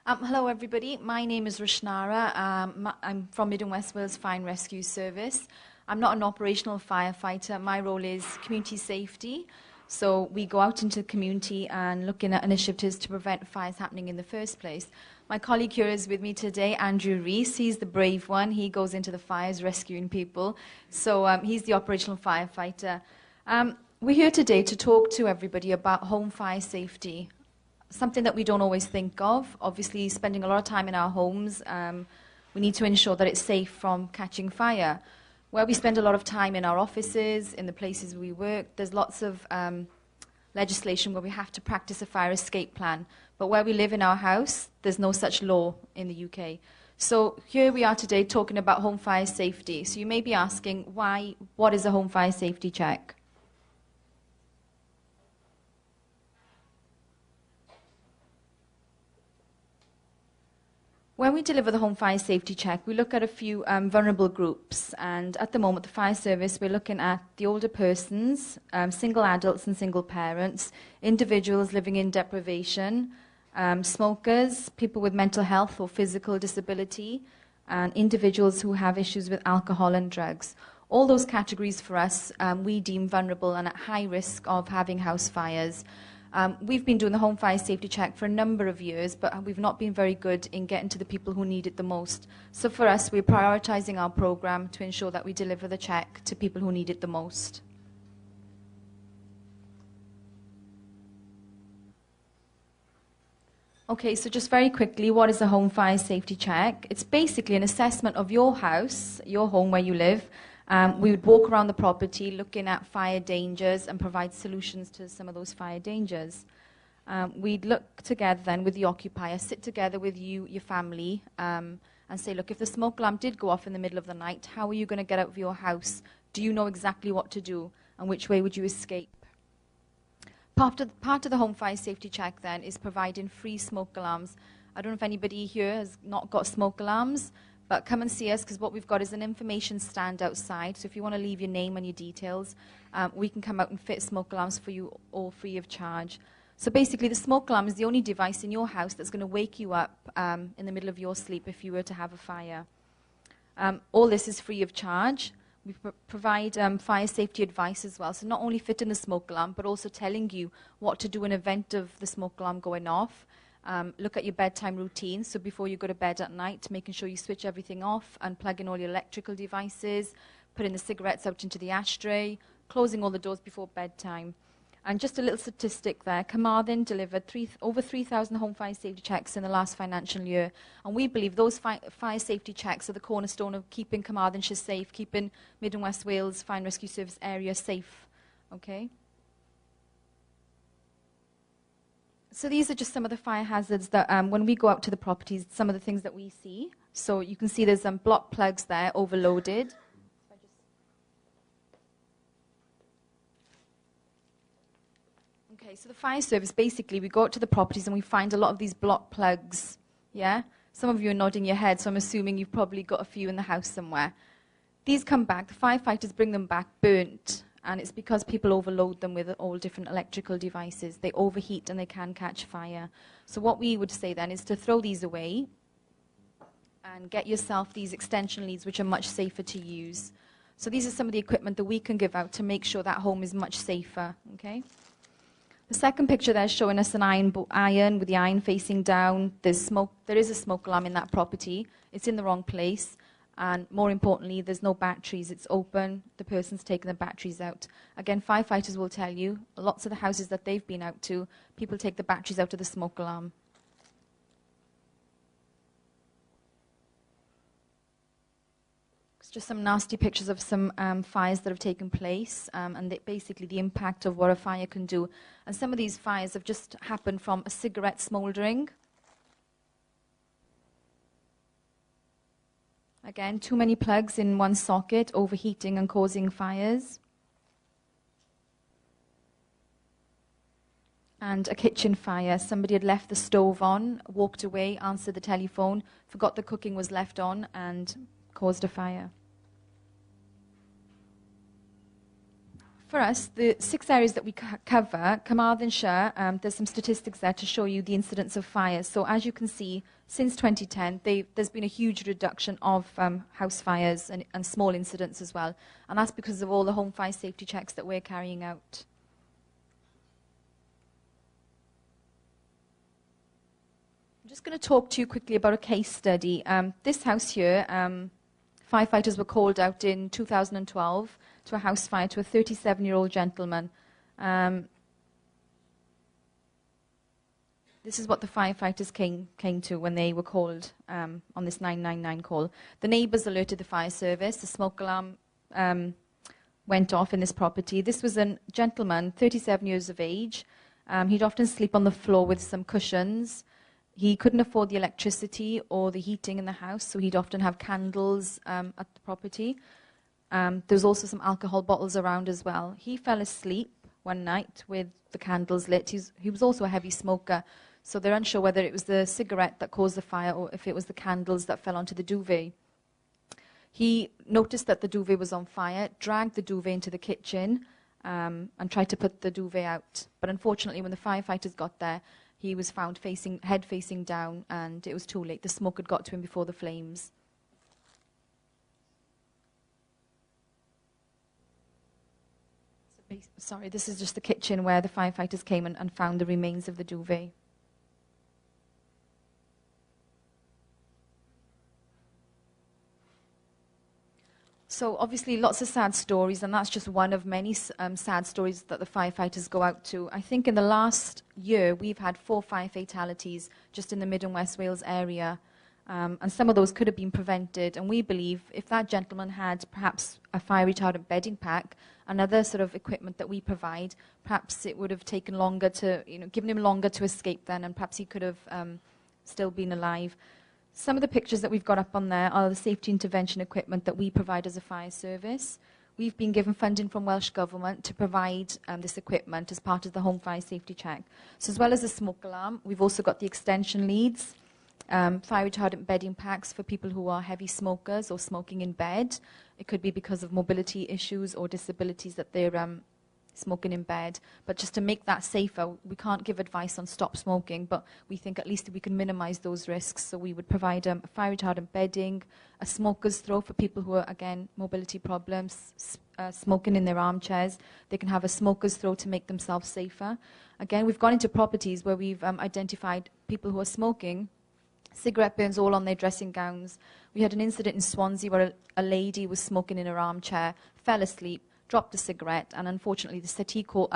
Hello everybody, my name is Roshnara. I'm from Mid and West Wales Fire and Rescue Service. I'm not an operational firefighter. My role is community safety. So we go out into the community and looking at initiatives to prevent fires happening in the first place. My colleague here is with me today, Andrew Rees. He's the brave one. He goes into the fires rescuing people. So he's the operational firefighter. We're here today to talk to everybody about home fire safety. Something that we don't always think of. Obviously, spending a lot of time in our homes, we need to ensure that it's safe from catching fire. Where we spend a lot of time in our offices, in the places we work, there's lots of legislation where we have to practice a fire escape plan. But where we live in our house, there's no such law in the UK. So here we are today talking about home fire safety. So you may be asking, what is a home fire safety check? When we deliver the home fire safety check, we look at a few vulnerable groups. And at the moment, the fire service, we're looking at the older persons, single adults and single parents, individuals living in deprivation, smokers, people with mental health or physical disability, and individuals who have issues with alcohol and drugs. All those categories for us, we deem vulnerable and at high risk of having house fires. We've been doing the home fire safety check for a number of years, but we've not been very good in getting to the people who need it the most. So for us, we're prioritising our programme to ensure that we deliver the check to people who need it the most. Okay, so just very quickly, what is a home fire safety check? It's basically an assessment of your house, your home where you live. We would walk around the property looking at fire dangers and provide solutions to some of those fire dangers. We'd look together then with the occupier, sit together with you, your family, and say, look, if the smoke alarm did go off in the middle of the night, how are you going to get out of your house? Do you know exactly what to do? And which way would you escape? Part of the home fire safety check then is providing free smoke alarms. I don't know if anybody here has not got smoke alarms, but come and see us, because what we've got is an information stand outside. So if you want to leave your name and your details, we can come out and fit smoke alarms for you all free of charge. So basically, the smoke alarm is the only device in your house that's going to wake you up in the middle of your sleep if you were to have a fire. All this is free of charge. We provide fire safety advice as well. So not only fitting the smoke alarm, but also telling you what to do in event of the smoke alarm going off. Look at your bedtime routine, so before you go to bed at night, making sure you switch everything off and plug in all your electrical devices, putting the cigarettes out into the ashtray, closing all the doors before bedtime. And just a little statistic there, Carmarthen delivered over 3,000 home fire safety checks in the last financial year, and we believe those fire safety checks are the cornerstone of keeping Carmarthenshire safe, keeping Mid and West Wales Fire and Rescue Service area safe. Okay? So these are just some of the fire hazards that, when we go out to the properties, some of the things that we see. So you can see there's some block plugs there, overloaded. Okay, so the fire service, basically, we go out to the properties and we find a lot of these block plugs, yeah? Some of you are nodding your head, so I'm assuming you've probably got a few in the house somewhere. These come back, the firefighters bring them back burnt. And it's because people overload them with all different electrical devices. They overheat and they can catch fire. So what we would say then is to throw these away and get yourself these extension leads, which are much safer to use. So these are some of the equipment that we can give out to make sure that home is much safer. Okay. The second picture there is showing us an iron with the iron facing down. There's smoke. There is a smoke alarm in that property. It's in the wrong place. And more importantly, there's no batteries. It's open. The person's taken the batteries out. Again, firefighters will tell you, lots of the houses that they've been out to, people take the batteries out of the smoke alarm. It's just some nasty pictures of some fires that have taken place, and basically the impact of what a fire can do. And some of these fires have just happened from a cigarette smouldering. Again, too many plugs in one socket, overheating and causing fires. And a kitchen fire. Somebody had left the stove on, walked away, answered the telephone, forgot the cooking was left on, and caused a fire. for us, the 6 areas that we cover, Carmarthenshire, there's some statistics there to show you the incidence of fires. So as you can see, since 2010, there's been a huge reduction of house fires and small incidents as well. And that's because of all the home fire safety checks that we're carrying out. I'm just going to talk to you quickly about a case study. This house here, firefighters were called out in 2012 to a house fire to a 37-year-old gentleman. This is what the firefighters came to when they were called on this 999 call. The neighbours alerted the fire service. The smoke alarm went off in this property. This was a gentleman, 37 years of age. He'd often sleep on the floor with some cushions. He couldn't afford the electricity or the heating in the house, so he'd often have candles at the property. There was also some alcohol bottles around as well. He fell asleep one night with the candles lit. He was also a heavy smoker, so they're unsure whether it was the cigarette that caused the fire or if it was the candles that fell onto the duvet. He noticed that the duvet was on fire, dragged the duvet into the kitchen, and tried to put the duvet out. But unfortunately, when the firefighters got there, he was found head facing down, and it was too late. The smoke had got to him before the flames. Sorry, this is just the kitchen where the firefighters came and found the remains of the duvet. So obviously lots of sad stories, and that's just one of many sad stories that the firefighters go out to. I think in the last year we've had 4 fire fatalities just in the Mid and West Wales area, and some of those could have been prevented. And we believe if that gentleman had perhaps a fire retardant bedding pack and other sort of equipment that we provide, perhaps it would have taken longer to, given him longer to escape then, and perhaps he could have still been alive. Some of the pictures that we've got up on there are the safety intervention equipment that we provide as a fire service. We've been given funding from Welsh Government to provide this equipment as part of the home fire safety check. So as well as the smoke alarm, we've also got the extension leads, fire retardant bedding packs for people who are heavy smokers or smoking in bed. It could be because of mobility issues or disabilities that they're smoking in bed. But just to make that safer, we can't give advice on stop smoking, but we think at least we can minimize those risks. So we would provide a fire retardant bedding, a smoker's throw for people who are, again, mobility problems, smoking in their armchairs. They can have a smoker's throw to make themselves safer. Again, we've gone into properties where we've identified people who are smoking, cigarette burns all on their dressing gowns. We had an incident in Swansea where a lady was smoking in her armchair, fell asleep, dropped a cigarette, and unfortunately the settee caught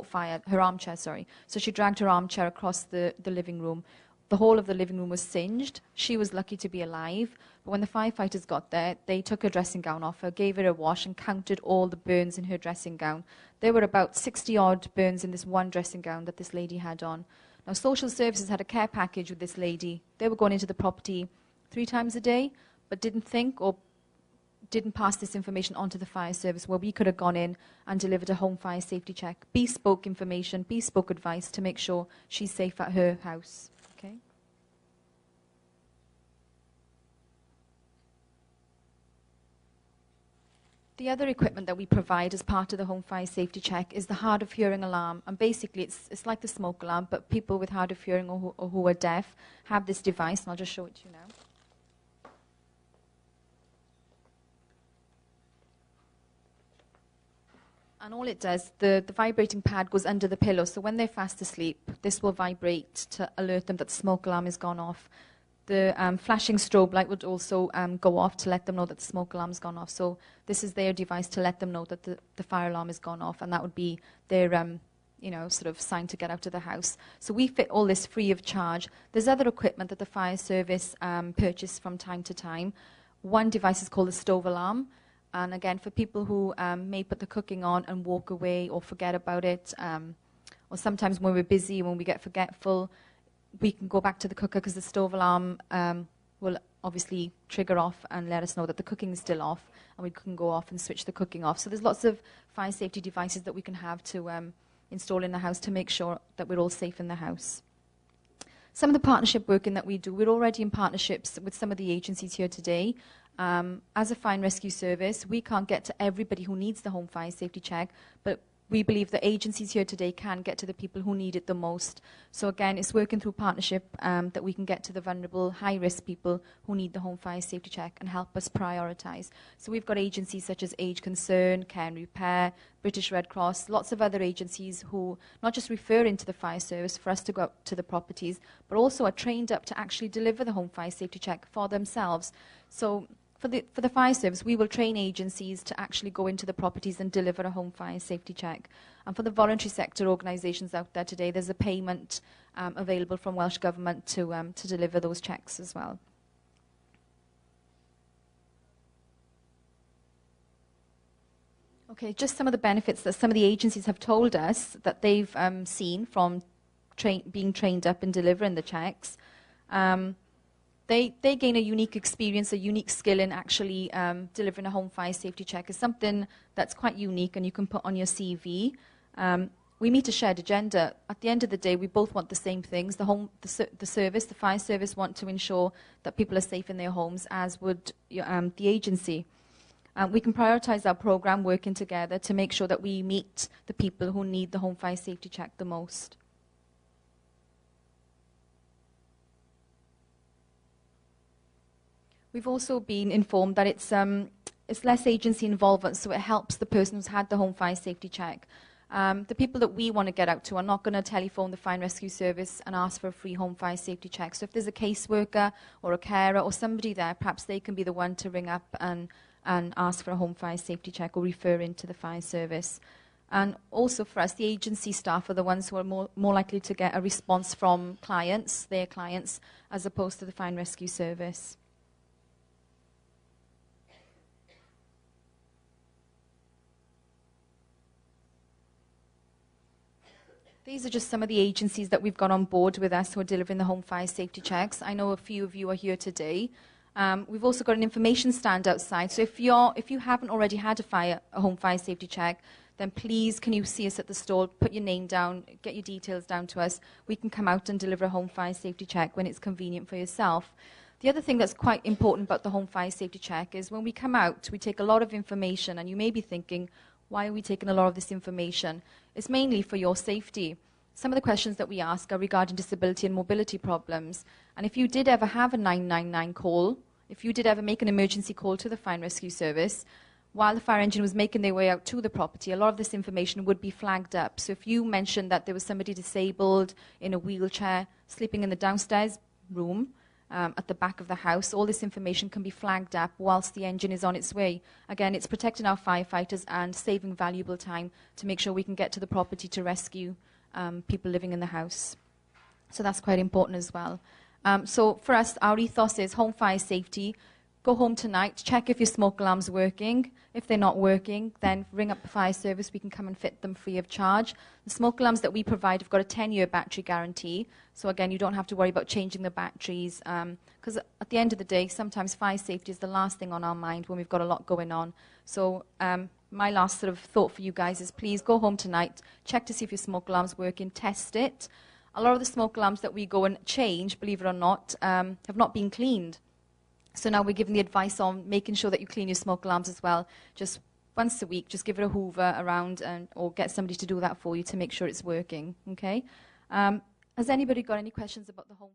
fire, her armchair, sorry. So she dragged her armchair across the living room. The whole of the living room was singed. She was lucky to be alive. But when the firefighters got there, they took her dressing gown off her, gave her a wash, and counted all the burns in her dressing gown. There were about 60-odd burns in this one dressing gown that this lady had on. Now, social services had a care package with this lady. They were going into the property 3 times a day, but didn't think or didn't pass this information on to the fire service, where we could have gone in and delivered a home fire safety check. Bespoke information, bespoke advice to make sure she's safe at her house. Okay. The other equipment that we provide as part of the home fire safety check is the hard of hearing alarm. And basically it's like the smoke alarm, but people with hard of hearing or who are deaf have this device, and I'll just show it to you now. And all it does, the vibrating pad goes under the pillow, so when they're fast asleep, this will vibrate to alert them that the smoke alarm has gone off. The flashing strobe light would also go off to let them know that the smoke alarm's gone off. So this is their device to let them know that the fire alarm has gone off, and that would be their sort of sign to get out of the house. So we fit all this free of charge. There's other equipment that the fire service purchase from time to time. One device is called the stove alarm. And again, for people who may put the cooking on and walk away or forget about it, or sometimes when we're busy, when we get forgetful, we can go back to the cooker because the stove alarm will obviously trigger off and let us know that the cooking is still off, and we can go off and switch the cooking off. So there's lots of fire safety devices that we can have to install in the house to make sure that we're all safe in the house. Some of the partnership working that we do, we're already in partnerships with some of the agencies here today. As a fire and rescue service, we can't get to everybody who needs the home fire safety check, but we believe that agencies here today can get to the people who need it the most. So again, it's working through partnership that we can get to the vulnerable, high-risk people who need the home fire safety check and help us prioritise. So we've got agencies such as Age Concern, Care and Repair, British Red Cross, lots of other agencies who not just refer into the fire service for us to go out to the properties, but also are trained up to actually deliver the home fire safety check for themselves. So for the fire service, we will train agencies to actually go into the properties and deliver a home fire safety check. And for the voluntary sector organisations out there today, there's a payment available from Welsh Government to deliver those checks as well. Okay, just some of the benefits that some of the agencies have told us that they've seen from being trained up in delivering the checks. They gain a unique experience, a unique skill in actually delivering a home fire safety check. It's something that's quite unique and you can put on your CV. We meet a shared agenda. At the end of the day, we both want the same things. The fire service want to ensure that people are safe in their homes, as would the agency. We can prioritise our programme working together to make sure that we meet the people who need the home fire safety check the most. We've also been informed that it's less agency involvement, so it helps the person who's had the home fire safety check. The people that we want to get out to are not going to telephone the Fire and Rescue Service and ask for a free home fire safety check. So if there's a caseworker or a carer or somebody there, perhaps they can be the one to ring up and ask for a home fire safety check or refer into the fire service. And also for us, the agency staff are the ones who are more likely to get a response from clients, their clients, as opposed to the Fire and Rescue Service. These are just some of the agencies that we've got on board with us who are delivering the home fire safety checks. I know a few of you are here today. We've also got an information stand outside. So if you haven't already had a home fire safety check, then please can you see us at the stall, put your name down, get your details down to us. We can come out and deliver a home fire safety check when it's convenient for yourself. The other thing that's quite important about the home fire safety check is when we come out, we take a lot of information, and you may be thinking, why are we taking a lot of this information? It's mainly for your safety. Some of the questions that we ask are regarding disability and mobility problems. And if you did ever have a 999 call, if you did ever make an emergency call to the Fire and Rescue Service, while the fire engine was making their way out to the property, a lot of this information would be flagged up. So if you mentioned that there was somebody disabled in a wheelchair sleeping in the downstairs room, at the back of the house, all this information can be flagged up whilst the engine is on its way. Again, it's protecting our firefighters and saving valuable time to make sure we can get to the property to rescue people living in the house. So that's quite important as well. So for us, our ethos is home fire safety. Go home tonight, check if your smoke alarm's working. If they're not working, then ring up the fire service. We can come and fit them free of charge. The smoke alarms that we provide have got a 10-year battery guarantee. So again, you don't have to worry about changing the batteries. Because at the end of the day, sometimes fire safety is the last thing on our mind when we've got a lot going on. So my last sort of thought for you guys is please go home tonight, check to see if your smoke alarm's working, test it. A lot of the smoke alarms that we go and change, believe it or not, have not been cleaned. So now we're giving the advice on making sure that you clean your smoke alarms as well. Just once a week, just give it a hoover around or get somebody to do that for you to make sure it's working. Okay? Has anybody got any questions about the home?